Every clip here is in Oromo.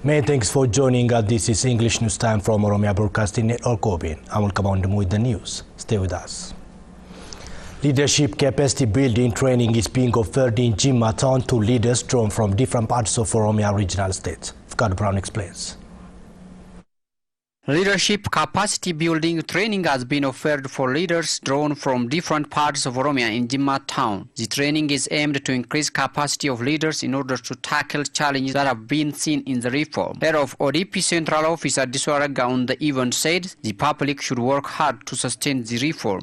Many thanks for joining us. This is English News Time from Oromia Broadcasting Network Obin. I will come on with the news. Stay with us. Leadership capacity building training is being offered in Jimma town to leaders drawn from different parts of Oromia regional states. Scott Brown explains. Leadership capacity building training has been offered for leaders drawn from different parts of Oromia in Jimma town. The training is aimed to increase capacity of leaders in order to tackle challenges that have been seen in the reform. Head of ODP Central Office Addisu Aragga on the event said the public should work hard to sustain the reform.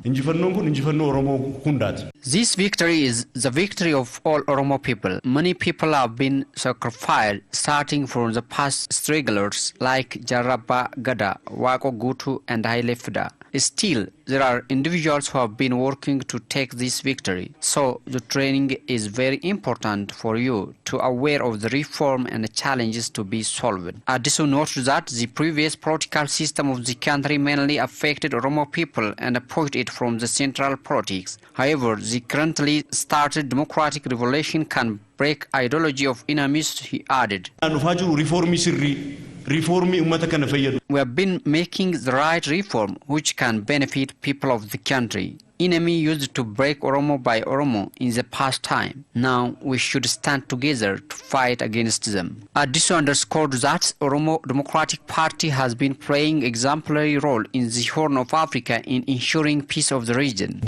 This victory is the victory of all Oromo people. Many people have been sacrificed, starting from the past strugglers like Jaraba Gada, Wako Gutu and Haile Fida. Still, there are individuals who have been working to take this victory. So the training is very important for you to aware of the reform and the challenges to be solved. Addisu noted that the previous political system of the country mainly affected Oromo people and pushed it from the central politics. However, the currently started democratic revolution can break ideology of enemies, he added. We have been making the right reform which can benefit people of the country. Enemy used to break Oromo by Oromo in the past time. Now we should stand together to fight against them. Addisu underscored that Oromo Democratic Party has been playing exemplary role in the Horn of Africa in ensuring peace of the region.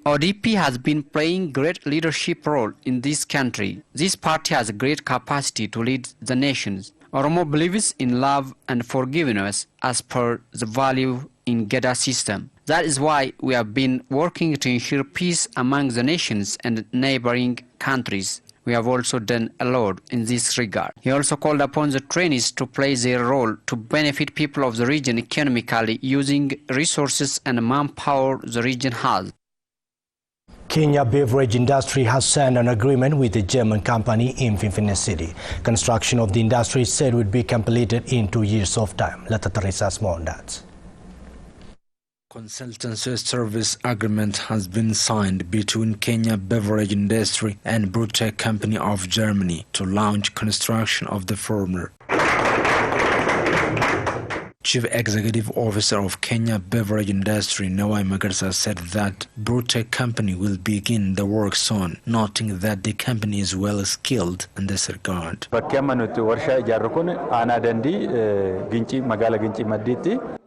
ODP has been playing great leadership role in this country. This party has a great capacity to lead the nations. Oromo believes in love and forgiveness as per the value in Geda system. That is why we have been working to ensure peace among the nations and neighboring countries. We have also done a lot in this regard. He also called upon the trainees to play their role to benefit people of the region economically using resources and manpower the region has. Kenya beverage industry has signed an agreement with a German company in Finfinne City. Construction of the industry said would be completed in 2 years of time. Let Teresa has more on that. Consultancy service agreement has been signed between Kenya Beverage Industry and Brutec Company of Germany to launch construction of the former. Chief Executive Officer of Kenya Beverage Industry, Nawai Magarsa, said that Brutec Company will begin the work soon, noting that the company is well skilled in this regard.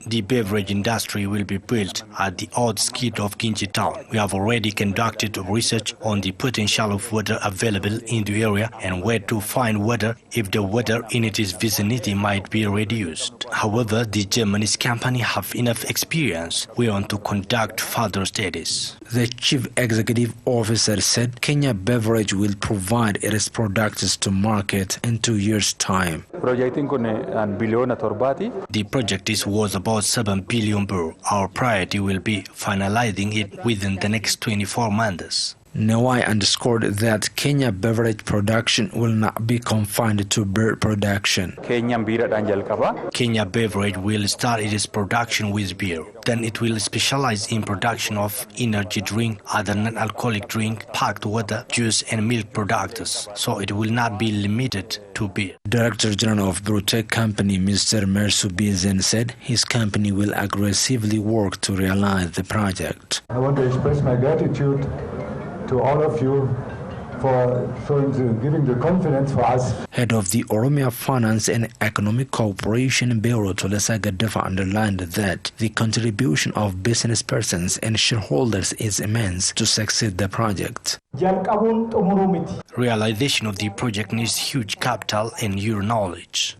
The beverage industry will be built at the old skid of Ginchi town. We have already conducted research on the potential of water available in the area and where to find water if the water in its vicinity might be reduced. However, the Germany's company have enough experience. We want to conduct further studies. The Chief Executive Officer said Kenya Beverage will provide its products to market in 2 years' time. The project is worth about 7 billion euro. Our priority will be finalizing it within the next 24 months. Nawai underscored that Kenya beverage production will not be confined to beer production. Kenya Beverage will start its production with beer. Then it will specialize in production of energy drink, other non-alcoholic drink, packed water, juice and milk products. So it will not be limited to beer. Director General of Brutec Company, Mr. Mersu Bizen, said his company will aggressively work to realize the project. I want to express my gratitude to all of you for giving the confidence for us. Head of the Oromia Finance and Economic Cooperation Bureau, Tolesa Gadefa, underlined that the contribution of business persons and shareholders is immense to succeed the project. Realization of the project needs huge capital and your knowledge.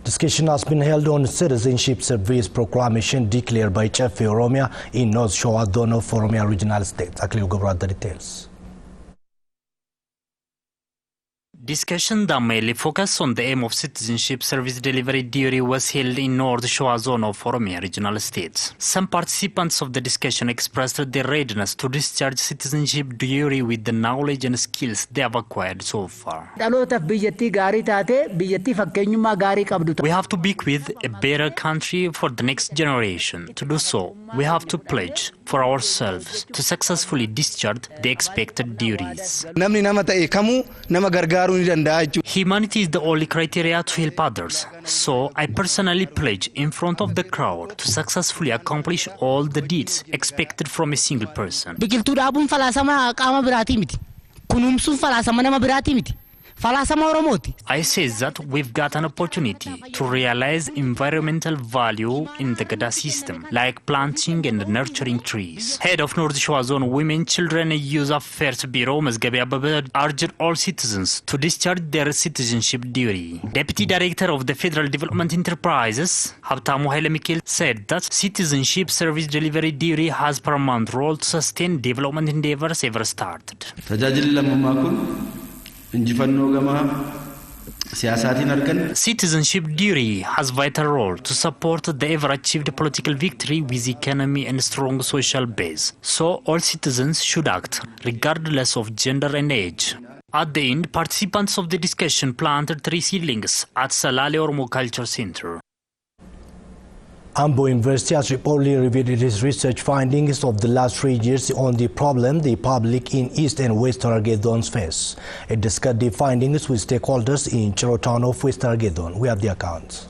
Discussion has been held on citizenship service proclamation declared by Chefe Oromia in North Showa Zone of Oromia Regional State. Akliu Gobra the details. Discussion that mainly focused on the aim of citizenship service delivery duty was held in North Showa Zone of Oromia Regional State. Some participants of the discussion expressed their readiness to discharge citizenship duty with the knowledge and skills they have acquired so far. We have to bequeath a better country for the next generation. To do so, we have to pledge for ourselves to successfully discharge the expected duties. Humanity is the only criteria to help others. So I personally pledge in front of the crowd to successfully accomplish all the deeds expected from a single person. Biqiltuu dhaabuun falaasama qaama biraatii miti. Kunuumsuun falaasama nama biraatii miti. Falaasama Oromooti. I say that we've got an opportunity to realize environmental value in the Gada system, like planting and nurturing trees. Head of North Shore Zone Women, Children and Youth Affairs Bureau, Mazgabe Ababa, urged all citizens to discharge their citizenship duty. Deputy Director of the Federal Development Enterprises, Habtamu Haile Mikil, said that citizenship service delivery duty has paramount role to sustain development endeavors ever started. Citizenship duty has vital role to support the ever-achieved political victory with economy and strong social base. So all citizens should act, regardless of gender and age. At the end, participants of the discussion planted 3 seedlings at Salale Oromo Culture Center. Ambo University has reportedly reviewed its research findings of the last 3 years on the problem the public in East and West Hargeisa face. It discussed the findings with stakeholders in Chorotown of West Hargeisa. We have the accounts.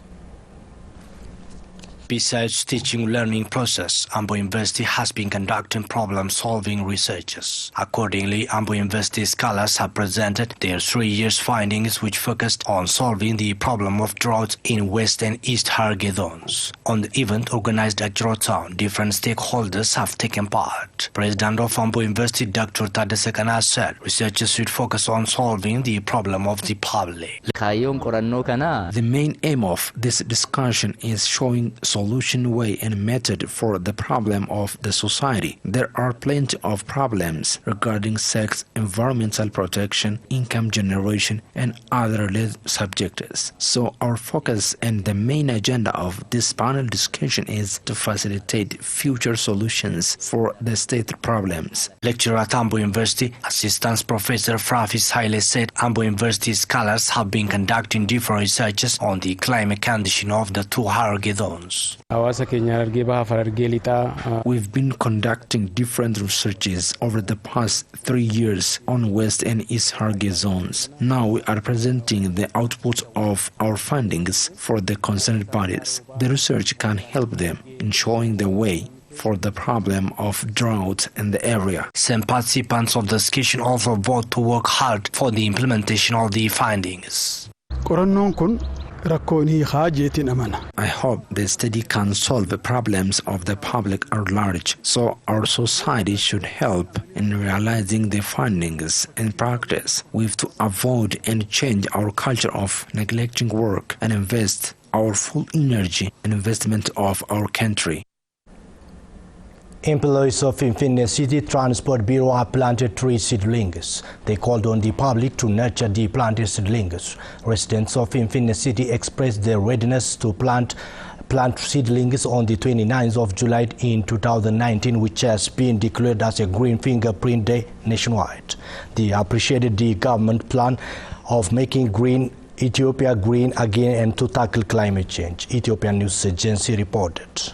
Besides teaching learning process, Ambo University has been conducting problem-solving researches. Accordingly, Ambo University scholars have presented their 3 years findings which focused on solving the problem of drought in West and East Hargeisa. On the event organized at Chorotown, different stakeholders have taken part. President of Ambo University, Dr. Tadesakana, said researchers should focus on solving the problem of the public. The main aim of this discussion is showing solution way and method for the problem of the society. There are plenty of problems regarding sex, environmental protection, income generation, and other related subjects. So our focus and the main agenda of this panel discussion is to facilitate future solutions for the state problems. Lecturer at Ambo University, Assistant Professor Frafis Haile, said Ambo University scholars have been conducting different researches on the climate condition of the 2 Hargeisas. We've been conducting different researches over the past 3 years on West and East Hargeisa. Now we are presenting the output of our findings for the concerned parties. The research can help them in showing the way for the problem of drought in the area. Some participants of the discussion also vowed to work hard for the implementation of the findings. I hope the study can solve the problems of the public at large, so our society should help in realizing the findings in practice. We have to avoid and change our culture of neglecting work and invest our full energy in investment of our country. Employees of Infinite City Transport Bureau have planted 3 seedlings. They called on the public to nurture the planted seedlings. Residents of Infinite City expressed their readiness to plant seedlings on the 29th of July in 2019, which has been declared as a Green Fingerprint Day nationwide. They appreciated the government plan of making Ethiopia green again and to tackle climate change. Ethiopian News Agency reported.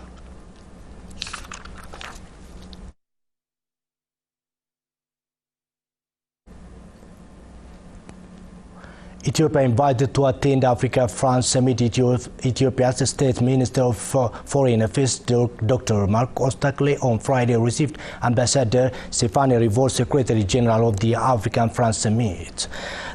Ethiopia invited to attend Africa-France Summit. Ethiopia's State Minister of Foreign Affairs, Dr. Mark Ostakle, on Friday received Ambassador Stéphane Rivoire, Secretary General of the African-France Summit.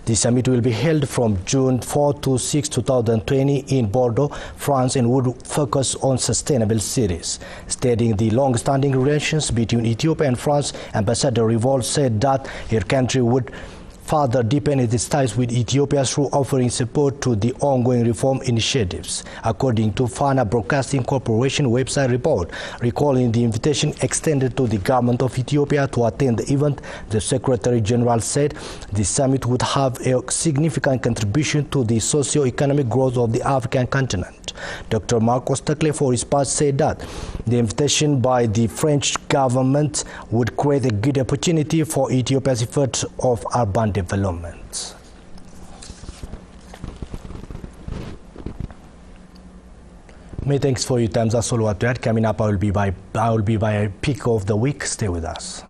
The summit will be held from June 4 to 6, 2020 in Bordeaux, France, and would focus on sustainable cities. Stating the long-standing relations between Ethiopia and France, Ambassador Rivoire said that her country would further deepen its ties with Ethiopia through offering support to the ongoing reform initiatives. According to Fana Broadcasting Corporation website report, recalling the invitation extended to the government of Ethiopia to attend the event, the Secretary General said the summit would have a significant contribution to the socio-economic growth of the African continent. Dr. Mark Ostakle, for his part, said that the invitation by the French government would create a good opportunity for Ethiopia's efforts of urban development. Many thanks for your time. That's all what we had. Coming up, I will be by a pick of the week. Stay with us.